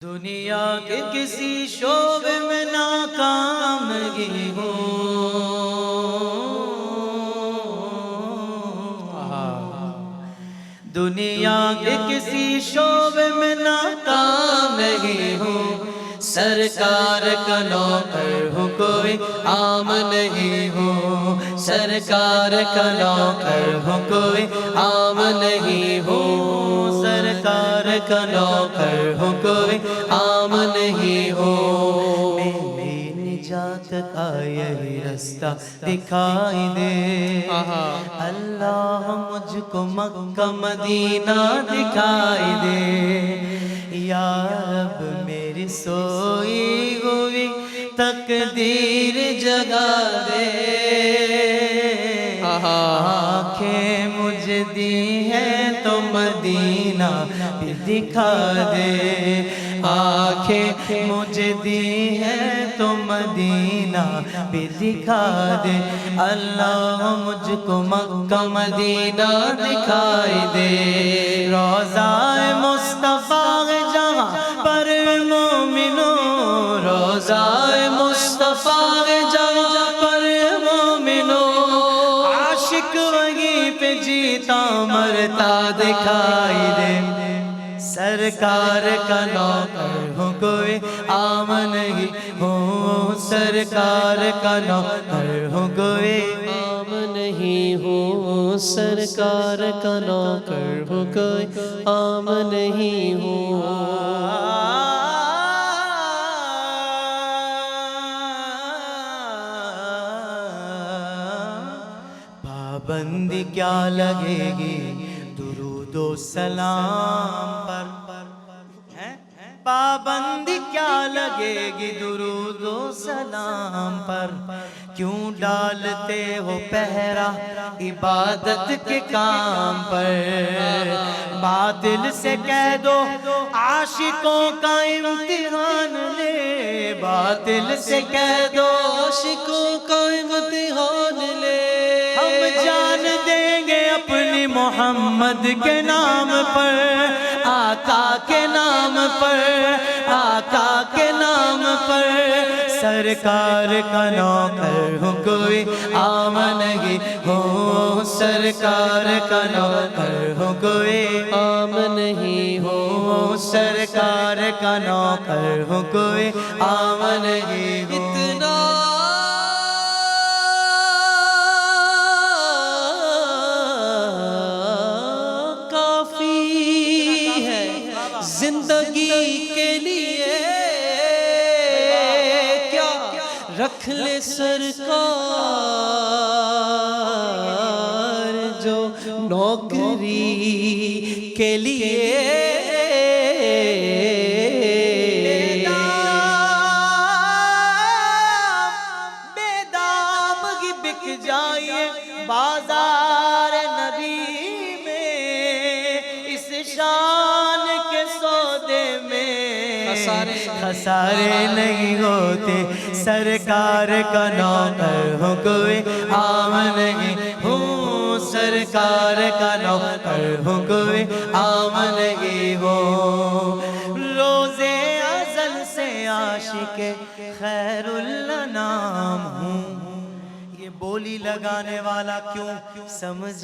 دنیا کے کسی شعبے میں ناکام نہیں ہوں، دنیا کے کسی شعبے میں ناکام نہیں ہوں، سرکار کا نوکر ہوں کوئی عام نہیں ہوں، سرکار کا نوکر ہوں کوئی عام نہیں ہوں، سرکار کا نوکر ہوں کوئی عام نہیں ہوں، میری نجات کا یہی رستہ دکھائی دے، اللہ مجھ کو مکہ مدینہ دکھائی دے، یا رب میری سوئی ہوئی تقدیر جگا دے، آنکھیں مجھے دی ہیں تو مدینہ بھی دکھا دے، آنکھیں مجھے دی ہیں تو مدینہ بھی دکھا دے، اللہ مجھ کو مکہ مدینہ دکھائی دے، روضہ مصطفیٰ جہاں پر مومنوں، روضہ مصطفیٰ جہاں پر مومنوں، عاشق وہیں پہ جیتا مرتا دکھائی دے، سرکار کا نوکر ہوں کوئی عام نہیں ہوں، سرکار کا نوکر ہوں کوئی عام نہیں ہوں، سرکار کا نوکر ہوں کوئی عام نہیں ہوں، پابندی کیا لگے گی درود و سلام پر، پابندی کیا لگے گی درود و سلام پر، کیوں ڈالتے ہو پہرا عبادت کے کام پر، باطل سے کہہ دو عاشقوں کا امتحان لے، باطل سے کہہ دو عاشقوں کا امتحان لے، ہم جان دیں گے اپنی محمد کے نام پر، آقا کے نام پر، آقا کے نام پر، سرکار کا نوکر ہوں کوئی عام نہیں ہوں، سرکار کا نوکر ہوں کوئی عام نہیں ہوں، سرکار کا نوکر ہوں کوئی عام نہیں ہوں، اتنا زندگی کے لیے، کیا رکھ لے سرکار جو نوکری کے لیے، بے دام کی بک جائے بازار نبی میں، اس شان کے سودے میں خسارے نہیں ہوتے، سرکار کا نوکر ہوں کوئی عام نہیں ہوں، سرکار کا نوکر ہوں کوئی عام نہیں ہوں، روز ازل سے عاشق خیر الانام ہوں، یہ بولی لگانے والا کیوں سمجھ